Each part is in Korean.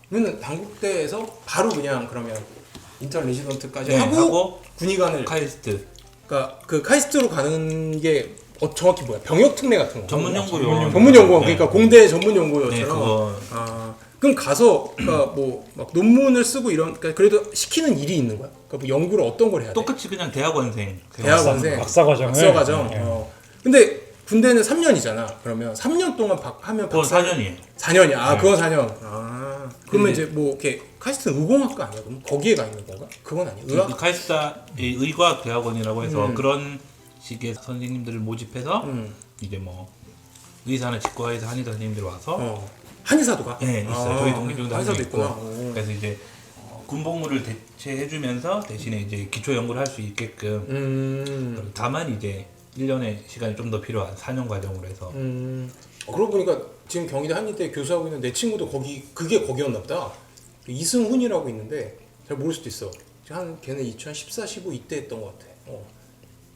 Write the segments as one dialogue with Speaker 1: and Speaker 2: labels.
Speaker 1: 그러면 단국대에서 바로 그냥 그러면 인턴 레지던트까지
Speaker 2: 네,
Speaker 1: 하고
Speaker 2: 하고
Speaker 1: 군의관을
Speaker 2: 카이스트
Speaker 1: 그러니까 그 카이스트로 가는 게 정확히 뭐야? 병역 특례 같은 거.
Speaker 2: 전문연구원.
Speaker 1: 전문연구원.
Speaker 2: 네.
Speaker 1: 그러니까 공대 전문연구원처럼.
Speaker 2: 네, 그거.
Speaker 1: 아, 그럼 가서 그러니까 뭐 막 논문을 쓰고 이런 그러니까 그래도 시키는 일이 있는 거야. 그러니까 뭐 연구를 어떤 걸 해야 돼?
Speaker 2: 똑같이 그냥 대학원생.
Speaker 1: 대학원생.
Speaker 3: 박사과정을.
Speaker 1: 박사과정.
Speaker 3: 네.
Speaker 1: 근데 군대는 3년이잖아. 그러면 3년 동안 하면
Speaker 2: 그건 4년이에요.
Speaker 1: 4년이야. 아,
Speaker 2: 네.
Speaker 1: 그건 4년. 아. 그러면
Speaker 2: 근데-
Speaker 1: 이제 뭐 이렇게 카이스트는 의공학과 아니야? 그럼 거기에 가 있는 건가? 그건 아니야. 의학?
Speaker 2: 카이스타 의과학 대학원이라고 해서 그런 식의 선생님들을 모집해서 이제 뭐 의사나 치과의사 한의사 선생님들 와서
Speaker 1: 한의사도 가?
Speaker 2: 네, 있어요. 저희 동기병도
Speaker 1: 한의사도
Speaker 2: 있고.
Speaker 1: 있구나.
Speaker 2: 그래서 이제 군복무를 대체해주면서 대신에 이제 기초 연구를 할 수 있게끔. 다만 이제 1년의 시간이 좀 더 필요한 4년 과정으로 해서.
Speaker 1: 그러고 보니까 지금 경희대 한의대 교수하고 있는 내 친구도 그게 거기였나 보다. 이승훈이라고 있는데 잘 모를 수도 있어. 걔는 2014, 15 이때 했던 것 같아.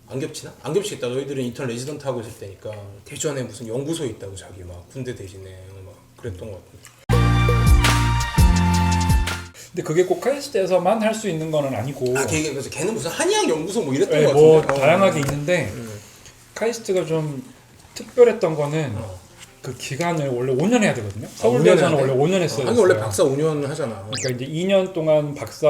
Speaker 1: 안 겹치나? 안 겹치겠다. 너희들은 인턴 레지던트 하고 있을 때니까 대전에 무슨 연구소에 있다고 자기 막 군대 대신에 막 그랬던 것 같은데.
Speaker 3: 근데 그게 꼭 카이스트에서만 할 수 있는 거는 아니고.
Speaker 1: 그래서 걔는 무슨 한의학 연구소 뭐 이랬던
Speaker 3: 네,
Speaker 1: 것
Speaker 3: 뭐
Speaker 1: 같은데.
Speaker 3: 다양하게 있는데 카이스트가 좀 특별했던 거는 그 기간을 원래 5년 해야 되거든요. 서울대에서는 원래 5년 했어요.
Speaker 1: 한이 원래 박사 5년 하잖아.
Speaker 3: 그러니까 이제 2년 동안 박사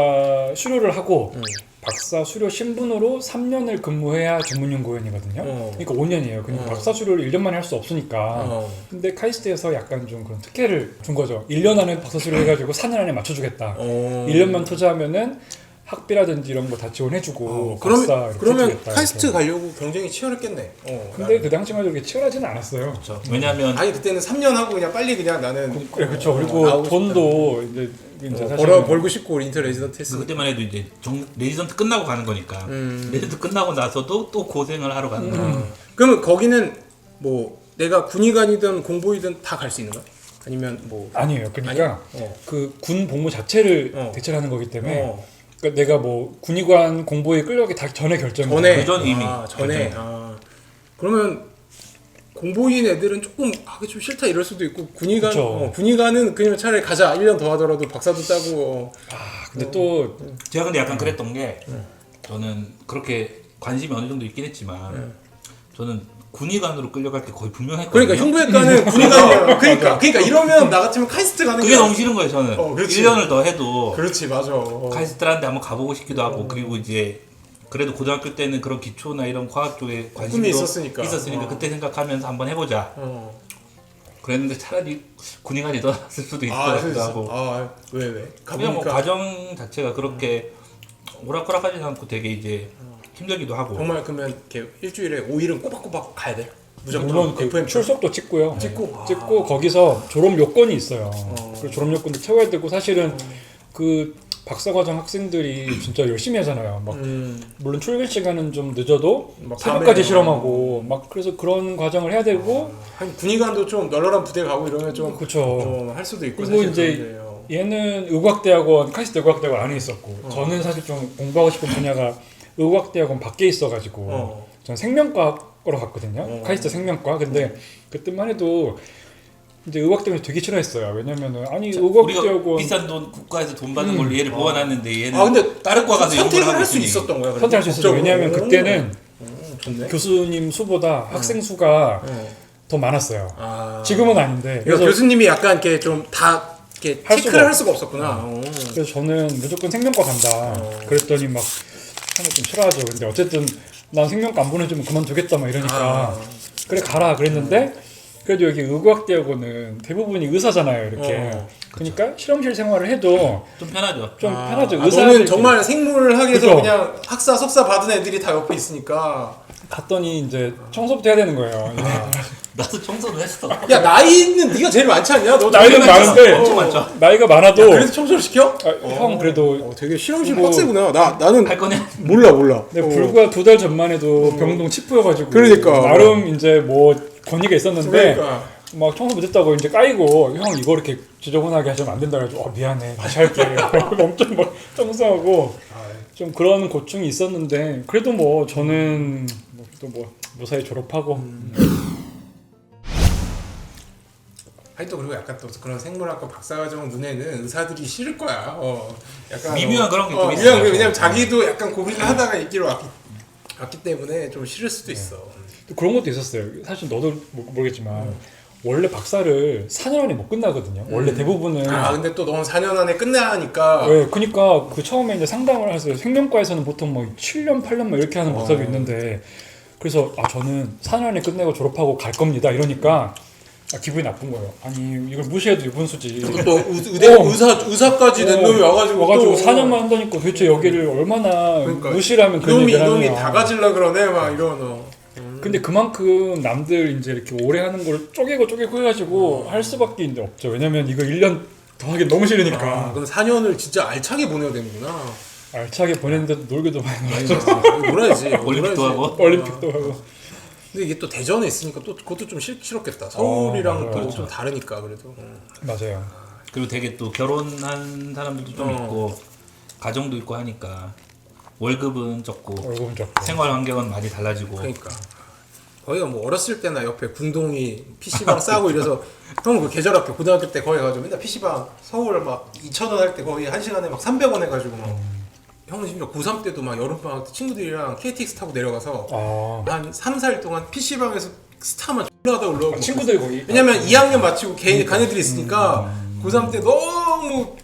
Speaker 3: 수료를 하고 박사 수료 신분으로 3년을 근무해야 전문연구원이거든요. 그러니까 5년이에요. 그러니까 박사 수료를 1년 만에 할 수 없으니까. 근데 카이스트에서 약간 좀 그런 특혜를 준 거죠. 1년 안에 박사 수료 해가지고 4년 안에 맞춰주겠다. 1년만 투자하면은 학비라든지 이런 거 다 지원해주고 박사 이렇게
Speaker 1: 그러면
Speaker 3: 해주겠다,
Speaker 1: 카이스트
Speaker 3: 이렇게.
Speaker 1: 가려고 경쟁이 치열했겠네.
Speaker 3: 근데 그 당시만 해도 그렇게 치열하지는 않았어요.
Speaker 2: 그렇죠. 왜냐하면
Speaker 1: 아니 그때는 3년 하고 그냥 빨리 그냥 나는
Speaker 3: 그렇죠. 그리고
Speaker 1: 나오고
Speaker 3: 돈도 이제 사실은
Speaker 1: 벌고 싶고 인터 레지던트 했으니까.
Speaker 2: 그때만 해도 이제 레지던트 끝나고 가는 거니까 레지던트 끝나고 나서도 또 고생을 하러 가는 거야.
Speaker 1: 그러면 거기는 뭐 내가 군의관이든 공보이든 다 갈 수 있는 거야? 아니면 뭐
Speaker 3: 아니에요. 그러니까
Speaker 1: 아니?
Speaker 3: 그 군 복무 자체를 대체를 하는 거기 때문에 그러니까 내가 뭐 군의관 공보에 끌려가기 다 전에 결정이
Speaker 1: 전에
Speaker 2: 그전 이미.
Speaker 1: 전에
Speaker 2: 그전.
Speaker 1: 그러면 공보인 애들은 조금 하기 좀 싫다 이럴 수도 있고 군의관
Speaker 3: 그쵸.
Speaker 1: 군의관은 그냥 차라리 가자 1년 더 하더라도 박사도 따고
Speaker 3: 근데 또
Speaker 2: 제가 근데 약간 그랬던 게 저는 그렇게 관심이 어느 정도 있긴 했지만 저는 군의관으로 끌려갈 게 거의 분명했거든요.
Speaker 1: 그러니까 흉부외과는 군의관이야. 그러니까 이러면 나 같으면 카이스트 가는
Speaker 2: 그게 너무 싫은 거예요. 저는
Speaker 1: 그렇지.
Speaker 2: 1년을 더 해도
Speaker 1: 그렇지 맞아.
Speaker 2: 카이스트라는데 한번 가보고 싶기도 하고 그리고 이제 그래도 고등학교 때는 그런 기초나 이런 과학 쪽에 관심이
Speaker 1: 꿈이 있었으니까.
Speaker 2: 그때 생각하면서 한번 해보자. 그랬는데 차라리 군의관이 더 낫을 수도 있을 것 같기도 하고.
Speaker 1: 왜?
Speaker 2: 그냥 뭐
Speaker 1: 가보니까
Speaker 2: 과정 자체가 그렇게 오락가락하지 않고 되게 이제 힘들기도 하고.
Speaker 1: 정말 그러면 이렇게 일주일에 5일은 꼬박꼬박 가야 돼. 무조건
Speaker 3: 물론 그
Speaker 1: FM
Speaker 3: 출석도 찍고요.
Speaker 1: 찍고.
Speaker 3: 거기서 졸업 요건이 있어요. 그 졸업 요건도 채워야 되고 사실은 그 박사과정 학생들이 진짜 열심히 하잖아요. 막 물론 출근 시간은 좀 늦어도
Speaker 1: 막
Speaker 3: 새벽까지
Speaker 1: 밤에
Speaker 3: 실험하고 막 그래서 그런 과정을 해야 되고
Speaker 1: 한 군의관도 좀 널널한 부대 가고 이러면 좀
Speaker 3: 그렇죠.
Speaker 1: 할 수도 있고
Speaker 3: 그리고
Speaker 1: 사실
Speaker 3: 이제
Speaker 1: 그런데요.
Speaker 3: 얘는 의과학대학원 카이스트 의과학대학원 안에 있었고 저는 사실 좀 공부하고 싶은 분야가 의과학대학원 밖에 있어가지고 전 생명과로 갔거든요. 카이스트 생명과. 근데 그때만 해도 이제 의과학대학원 되게 싫어했어요. 왜냐면은 아니
Speaker 2: 우리가
Speaker 3: 의과학대학원
Speaker 2: 비싼 돈 국가에서 돈 받는 걸로 얘를 모아놨는데 얘는
Speaker 1: 근데
Speaker 2: 다른 과 가서 연구를
Speaker 1: 선택을
Speaker 2: 하고
Speaker 1: 할 수
Speaker 2: 있으니.
Speaker 1: 있었던 거야.
Speaker 3: 선택할 수 있었어요. 왜냐하면 그때는
Speaker 1: 좋네.
Speaker 3: 교수님 수보다 학생 수가 더 많았어요. 지금은 아닌데.
Speaker 1: 그래서 교수님이 약간 이렇게 좀 다 이렇게
Speaker 3: 할
Speaker 1: 체크를
Speaker 3: 수가
Speaker 1: 할 수가 없었구나.
Speaker 3: 그래서 저는 무조건 생명과 간다. 그랬더니 막 하면 좀 싫어하죠. 근데 어쨌든 난 생명과 안 보내주면 그만두겠다 막 이러니까 그래 가라 그랬는데 그래도 여기 의과학대학원은 대부분이 의사잖아요. 이렇게. 그러니까 실험실 생활을 해도
Speaker 2: 좀 편하죠.
Speaker 3: 좀 편하죠.
Speaker 1: 너는
Speaker 3: 의사들
Speaker 1: 정말 생물학에서
Speaker 3: 그죠?
Speaker 1: 그냥 학사 석사 받은 애들이 다 옆에 있으니까.
Speaker 3: 갔더니 이제 청소부터 해야 되는 거예요.
Speaker 2: 나도 청소를 했어.
Speaker 1: 야 나이는 네가 제일 많지 않냐? 너
Speaker 3: 나이는
Speaker 1: 나이가
Speaker 3: 많은데
Speaker 2: 엄청 많죠.
Speaker 3: 나이가 많아도
Speaker 1: 그래서 청소를 시켜?
Speaker 3: 형 그래도
Speaker 1: 되게 실험실
Speaker 3: 뭐-
Speaker 1: 빡세구나. 나는
Speaker 2: 할 거냐?
Speaker 1: 몰라.
Speaker 3: 근데 불과 2달 전만 해도 병동 치부여가지고
Speaker 1: 그러니까.
Speaker 3: 나름 이제 뭐 권위가 있었는데
Speaker 1: 그러니까.
Speaker 3: 막 청소 못했다고 이제 까이고 형 이거 이렇게 지저분하게 하시면 안 된다 그래가지고 미안해 다시 할게 엄청 막 청소하고 좀 그런 고충이 있었는데 그래도 뭐 저는 또 뭐 무사히 졸업하고
Speaker 1: 아니 또 그리고 약간 또 그런 생물학과 박사과정 눈에는 의사들이 싫을 거야. 약간
Speaker 2: 미묘한 그런 게 좀
Speaker 1: 미묘한
Speaker 2: 있어요.
Speaker 1: 게 왜냐면 자기도 약간 고민을 하다가 있기로 왔기 때문에 좀 싫을 수도 있어.
Speaker 3: 또 그런 것도 있었어요. 사실 너도 모르겠지만 원래 박사를 4년 안에 못 끝나거든요. 원래 대부분은
Speaker 1: 근데 또 너무 4년 안에 끝내야 하니까.
Speaker 3: 네, 그러니까 그 처음에 이제 상담을 해서 생명과에서는 보통 뭐 7년, 8년 뭐 이렇게 하는 박사도 있는데 그래서 저는 4년 안에 끝내고 졸업하고 갈 겁니다. 이러니까 기분이 나쁜 거예요. 아니 이걸 무시해도 유분수지.
Speaker 1: 또 의사까지 낸 놈이 와가지고
Speaker 3: 4년만 한다니까 도대체 여기를 얼마나
Speaker 1: 그러니까
Speaker 3: 무시라면 그런 얘기를 하느냐.
Speaker 1: 이놈이 다 가질라 그러네 막 이런.
Speaker 3: 근데 그만큼 남들 이제 이렇게 오래 하는 걸 쪼개고 해가지고 할 수밖에 이제 없죠. 왜냐면 이거 1년 더 하기 너무 싫으니까.
Speaker 1: 그럼 4년을 진짜 알차게 보내야 되는구나.
Speaker 3: 알차게 보냈는데 놀기도 많이 놀았죠.
Speaker 1: 놀아야지.
Speaker 2: 올림픽도 하고.
Speaker 3: 올림픽도 하고.
Speaker 1: 근데 이게 또 대전에 있으니까 또 그것도 좀 싫었겠다. 서울이랑
Speaker 3: 맞아요.
Speaker 1: 또 좀 다르니까 그래도.
Speaker 3: 맞아요.
Speaker 2: 그리고 되게 또 결혼한 사람들도 좀 있고 가정도 있고 하니까 월급은 적고
Speaker 3: 월급은 적고.
Speaker 2: 생활 환경은 많이 달라지고.
Speaker 1: 그러니까 거기가 뭐 어렸을 때나 옆에 군동이 PC방 싸고 이래서 형 그 계절학교 고등학교 때 거기 가지고 맨날 PC방 서울 막 2,000원 할 때 거기 1시간에 막 300원 해가지고 막 형은 심지어 고3 때도 막 여름방학 때 친구들이랑 KTX 타고 내려가서 한 3, 4일 동안 PC방에서 스타만 졸라 하다 올라오고
Speaker 3: 친구들이 거기.
Speaker 1: 왜냐면 2학년 마치고 개인 간 애들이 있으니까 고3 때 너무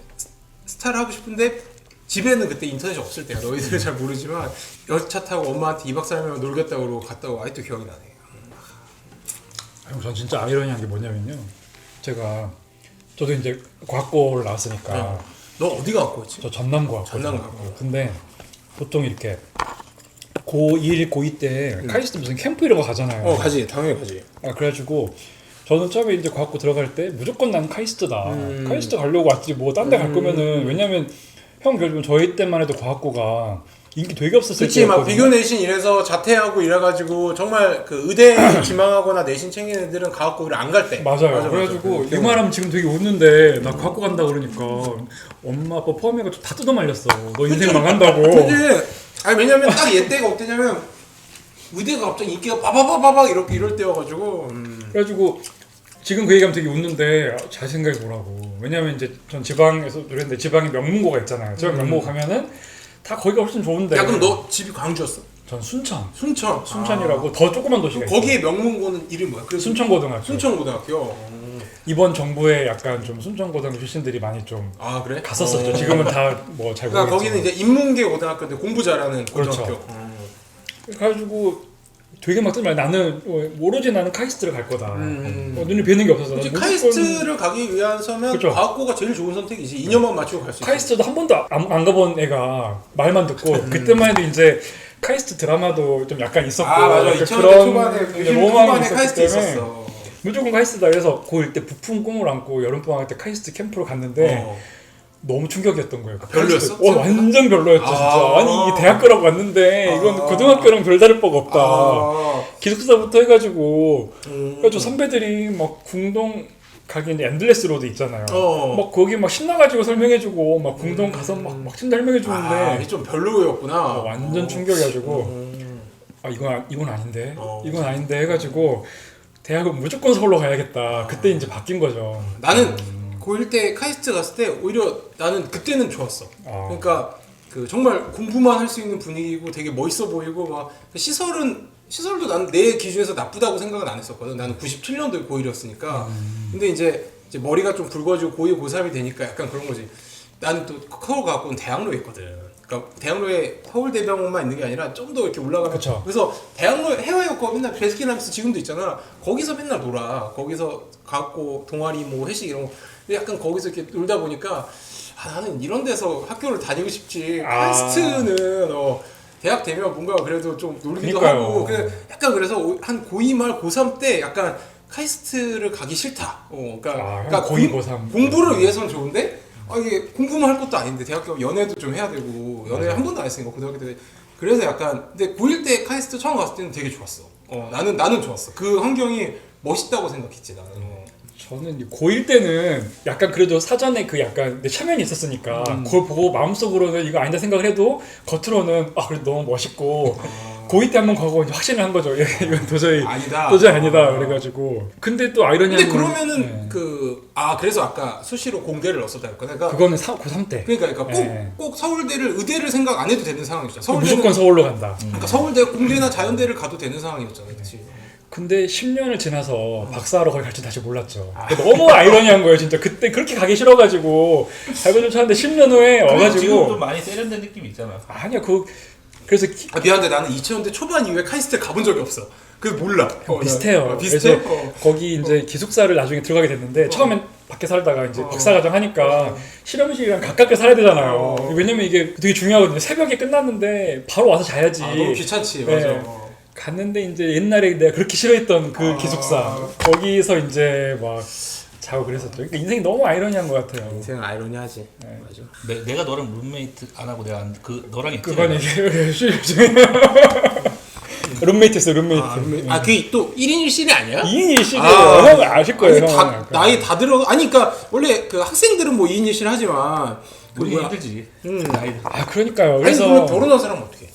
Speaker 1: 스타를 하고 싶은데 집에는 그때 인터넷이 없을 때야. 너희들은 잘 모르지만 열차 타고 엄마한테 2박 3일만 놀겠다고 그러고 갔다고 아직도 기억이 나네.
Speaker 3: 전 진짜 아이러니한 게 뭐냐면요. 저도 이제 과학고를 나왔으니까
Speaker 1: 너 어디가 갖고 있지?
Speaker 3: 저 전남고학고.
Speaker 1: 전남고학고.
Speaker 3: 근데 보통 이렇게 고1, 고2 때 카이스트 무슨 캠프 이런 거 가잖아요.
Speaker 1: 가지. 당연히 가지.
Speaker 3: 그래가지고 저는 처음에 이제 과학고 들어갈 때 무조건 난 카이스트다. 카이스트 가려고 왔지 뭐 딴 데 갈 거면은 왜냐면 형 결국 저희 때만 해도 과학고가 인기 되게 없었을
Speaker 1: 그치 막
Speaker 3: 때였거든요.
Speaker 1: 비교 내신 이래서 자퇴하고 이래가지고 정말 그 의대 지망하거나 내신 챙기는 애들은 과학고를 안 갈 때.
Speaker 3: 맞아요. 그래가지고 이 말하면 지금 되게 웃는데 나 과학고 간다 그러니까 엄마 아빠 포함해가지고 다 뜯어 말렸어. 너 인생 망한다고.
Speaker 1: 근데 왜냐면 딱 얘때가 어때냐면 의대가 갑자기 인기가 바바바바박 이렇게 이럴 때여가지고
Speaker 3: 그래가지고 지금 그 얘기하면 되게 웃는데 잘 생각해보라고. 왜냐면 이제 전 지방에서 그랬는데 지방에 명문고가 있잖아요. 지방 명문고 가면은 다 거기가 훨씬 좋은데.
Speaker 1: 야 그럼 너 집이 광주였어?
Speaker 3: 전 순천.
Speaker 1: 순천.
Speaker 3: 순천이라고 더 조그만 도시가 있어요.
Speaker 1: 거기에 명문고는 이름이 뭐야? 그래서
Speaker 3: 순천고등학교.
Speaker 1: 순천고등학교.
Speaker 3: 이번 정부에 약간 좀 순천고등학교 출신들이 많이 좀
Speaker 1: 그래?
Speaker 3: 갔었었죠. 지금은 다 뭐 잘 모르겠지만.
Speaker 1: 그러니까 거기는 이제 인문계 고등학교인데 공부 잘하는
Speaker 3: 그렇죠.
Speaker 1: 고등학교.
Speaker 3: 그래가지고 되게 막 뜨면 나는 오로지 나는 카이스트를 갈 거다. 눈이 뵈는 게 없어서.
Speaker 1: 그치, 카이스트를 가기 위해서면
Speaker 3: 그쵸.
Speaker 1: 과학고가 제일 좋은 선택이지. 2년만 맞추고 갈 수 있어.
Speaker 3: 카이스트도 한 번도 안 가본 애가 말만 듣고 그때만 해도 이제 카이스트 드라마도 좀 약간 있었고
Speaker 1: 맞아.
Speaker 3: 약간
Speaker 1: 2000년대 초반에 90년대 초반에 카이스트
Speaker 3: 때문에
Speaker 1: 있었어.
Speaker 3: 무조건 카이스트다. 그래서 고1 때 부푼 꿈을 안고 여름방학 때 카이스트 캠프를 갔는데 너무 충격이었던 거예요.
Speaker 1: 별로였어?
Speaker 3: 완전 별로였죠 진짜. 아니 이게 대학교라고 왔는데 이건 고등학교랑 별다를 바가 없다. 기숙사부터 해가지고 그래서 선배들이 막 궁동 가기 이제 엔들레스 로드 있잖아요. 막 거기 막 신나가지고 설명해주고 막 궁동 가서 막 진짜 설명해주는데
Speaker 1: 이게 좀 별로였구나.
Speaker 3: 완전 충격이가지고 이건 아닌데 이건 아닌데 해가지고 대학은 무조건 서울로 가야겠다. 그때 이제 바뀐 거죠.
Speaker 1: 나는 고1 때 카이스트 갔을 때 오히려 나는 그때는 좋았어. 그러니까 그 정말 공부만 할 수 있는 분위기고 되게 멋있어 보이고 막 시설도 난 내 기준에서 나쁘다고 생각은 안 했었거든. 나는 97년도에 고1이었으니까. 근데 이제 머리가 좀 붉어지고 고2, 고3이 되니까 약간 그런 거지. 나는 또 서울 가고는 대학로에 있거든. 그러니까 대학로에 서울대병원만 있는 게 아니라 좀 더 이렇게 올라가면
Speaker 3: 그쵸.
Speaker 1: 그래서 대학로에 해외여고 맨날 베스킨라빈스 지금도 있잖아. 거기서 맨날 놀아. 거기서 가고 동아리 뭐 회식 이런 거. 근데 약간 거기서 이렇게 놀다 보니까 나는 이런 데서 학교를 다니고 싶지. 카이스트는 대학 되면 뭔가 그래도 좀 놀기도
Speaker 3: 그러니까요.
Speaker 1: 하고 약간 그래서 한 고2 말 고3 때 약간 카이스트를 가기 싫다. 그러니까
Speaker 3: 고2, 고3
Speaker 1: 공부를 위해서는 좋은데 이게 공부만 할 것도 아닌데 대학교 연애도 좀 해야 되고 연애 한 번도 안 했으니까 고등학교 때. 그래서 약간 근데 고1 때 카이스트 처음 갔을 때는 되게 좋았어. 나는 좋았어. 그 환경이 멋있다고 생각했지 나는.
Speaker 3: 저는 고1 때는 약간 그래도 사전에 그 약간 내 체면이 있었으니까 그걸 보고 마음속으로는 이거 아니다 생각을 해도 겉으로는 그래도 너무 멋있고 고2 때 한 번 가고 이제 확신을 한 거죠. 이건 도저히
Speaker 1: 아니다.
Speaker 3: 그래가지고. 근데 또 아이러니한
Speaker 1: 근데
Speaker 3: 건,
Speaker 1: 그러면은
Speaker 3: 네.
Speaker 1: 그래서 아까 수시로 공대를 넣었었다 했거든. 그러니까
Speaker 3: 그거는 고3 때.
Speaker 1: 그러니까
Speaker 3: 네.
Speaker 1: 꼭 서울대를 의대를 생각 안 해도 되는 상황이었잖아. 서울대는
Speaker 3: 무조건 서울로 간다.
Speaker 1: 그러니까 서울대 공대나 자연대를 가도 되는 상황이었잖아. 그렇지.
Speaker 3: 근데 10년을 지나서 박사하러 거기 갈지 다시 몰랐죠. 너무 아이러니한 거예요, 진짜. 그때 그렇게 가기 싫어가지고 발버둥 쳤는데 10년 후에
Speaker 2: 지금 좀
Speaker 3: 와가지고
Speaker 2: 많이 세련된 느낌이 있잖아.
Speaker 3: 아니야 그래서
Speaker 1: 미안한데 나는 2000년대 초반 이후에 카이스트 가본 적이 없어. 그래서 몰라.
Speaker 3: 비슷해요.
Speaker 1: 비슷해?
Speaker 3: 그래서 거기 이제 기숙사를 나중에 들어가게 됐는데 처음엔 밖에 살다가 이제 박사과정 하니까 실험실이랑 가깝게 살아야 되잖아요. 왜냐면 이게 되게 중요하거든요. 새벽에 끝났는데 바로 와서 자야지.
Speaker 1: 너무 귀찮지.
Speaker 3: 네.
Speaker 1: 맞아.
Speaker 3: 갔는데 이제 옛날에 내가 그렇게 싫어했던 그 기숙사 거기서 이제 막 자고 그랬었죠. 그러니까 인생이 너무 아이러니한 것 같아요.
Speaker 1: 인생은 아이러니하지.
Speaker 3: 네.
Speaker 1: 맞아.
Speaker 2: 내가 너랑 룸메이트 안 하고 내가 너랑 있지.
Speaker 3: 그건 이게 룸메이트였어요. 룸메이트.
Speaker 1: 그게 또 1인 1실이 아니야?
Speaker 3: 2인 1실이에요. 형 아실 거예요.
Speaker 1: 아니,
Speaker 3: 형은 약간.
Speaker 1: 나이 다 들어. 아니 그러니까 원래 그 학생들은 뭐 2인 1실 하지만
Speaker 2: 우리
Speaker 1: 뭐야.
Speaker 2: 힘들지.
Speaker 3: 그러니까요.
Speaker 1: 아니
Speaker 3: 그래서
Speaker 1: 그러면 결혼한 사람은 어떻게 해?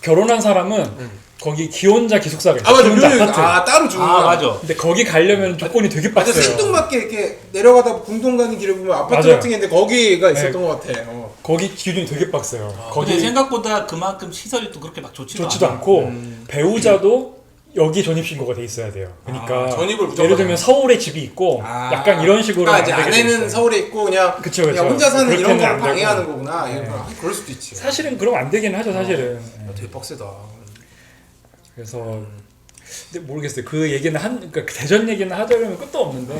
Speaker 3: 결혼한 사람은 거기 기혼자 기숙사가 있어요.
Speaker 1: 맞아.
Speaker 3: 기혼자
Speaker 1: 묘지-
Speaker 3: 아파트.
Speaker 1: 따로 주는 거야.
Speaker 2: 맞아.
Speaker 3: 근데 거기 가려면 조건이 되게
Speaker 1: 맞아.
Speaker 3: 빡세요.
Speaker 1: 생뚱맞게 이렇게 내려가다 궁동 가는 길에 보면 아파트
Speaker 3: 맞아요.
Speaker 1: 같은 게 있는데 거기가 있었던
Speaker 3: 네.
Speaker 1: 것 같아.
Speaker 3: 거기 기준이 되게 빡세요.
Speaker 2: 근데
Speaker 3: 거기
Speaker 2: 생각보다 그만큼 시설이 또 그렇게 막
Speaker 3: 좋지도 않고 배우자도 여기 전입신고가 돼 있어야 돼요. 그러니까
Speaker 1: 전입을 무조건
Speaker 3: 예를 들면 서울에 집이 있고 약간 이런 식으로
Speaker 1: 이제
Speaker 3: 안 되게 돼
Speaker 1: 아내는
Speaker 3: 있어요.
Speaker 1: 서울에 있고 그냥
Speaker 3: 그쵸.
Speaker 1: 그냥 혼자 사는 이런
Speaker 3: 그렇게는
Speaker 1: 걸
Speaker 3: 안 되고.
Speaker 1: 방해하는 거구나.
Speaker 3: 네.
Speaker 1: 그럴 수도 있지.
Speaker 3: 사실은 그럼 안 되긴 하죠, 사실은.
Speaker 1: 되게 빡세다.
Speaker 3: 그래서 근데 모르겠어요. 그 얘기는 그러니까 대전 얘기는 하자면 끝도 없는데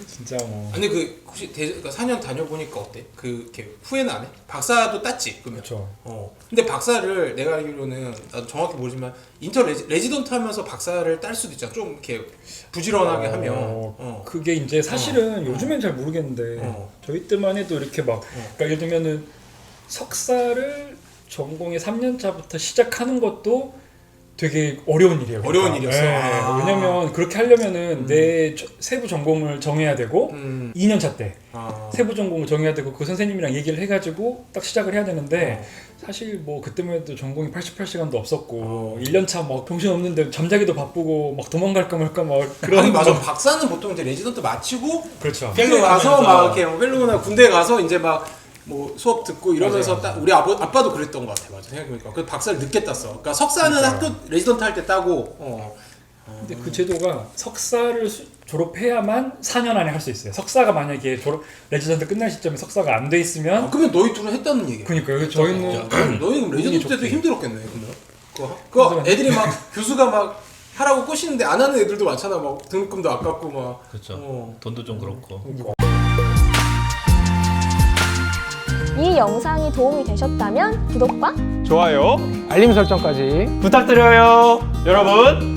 Speaker 3: 진짜 뭐.
Speaker 1: 아니 혹시 그러니까 4년 다녀보니까 어때? 이렇게 후회는 안 해? 박사도 땄지 그러면.
Speaker 3: 그렇죠.
Speaker 1: 근데 박사를 내가 알기로는 나도 정확히 모르지만 레지던트 하면서 박사를 딸 수도 있잖아. 좀 이렇게 부지런하게 하면.
Speaker 3: 그게 이제 사실은 요즘엔 잘 모르겠는데 저희 때만 해도 이렇게 막 그러니까 예를 들면은 석사를 전공의 3년 차부터 시작하는 것도 되게 어려운 일이에요.
Speaker 1: 어려운 일이었어.
Speaker 3: 왜냐면 그렇게 하려면은 내 세부 전공을 정해야 되고 2년 차 때 세부 전공을 정해야 되고 그 선생님이랑 얘기를 해가지고 딱 시작을 해야 되는데 사실 뭐 그때만 해도 전공이 88시간도 없었고 1년 차 막 정신 없는데 잠자기도 바쁘고 막 도망갈까 말까 막 그런.
Speaker 1: 아니 맞아. 박사는 보통 이제 레지던트 마치고
Speaker 3: 그렇죠.
Speaker 1: 군대 가서 막 이렇게 펠로우나 군대 가서 이제 막 뭐 수업 듣고 이러면서 우리 아빠도 그랬던 것 같아. 맞아. 생각해보니까 그 박사를 늦게 땄어. 그러니까 석사는 학교 레지던트 할 때 따고.
Speaker 3: 근데 그 제도가 석사를 졸업해야만 4년 안에 할 수 있어요. 석사가 만약에 레지던트 끝날 시점에 석사가 안 돼 있으면
Speaker 1: 그러면 너희 둘은 했다는 얘기야.
Speaker 3: 그러니까요. 저희는
Speaker 1: 너희 그럼 레지던트 때도
Speaker 3: 좋게.
Speaker 1: 힘들었겠네. 그거 애들이 막 교수가 막 하라고 꼬시는데 안 하는 애들도 많잖아. 막 등록금도 아깝고 막.
Speaker 2: 그렇죠. 돈도 좀 그렇고.
Speaker 4: 이 영상이 도움이 되셨다면 구독과
Speaker 5: 좋아요, 알림 설정까지 부탁드려요. 여러분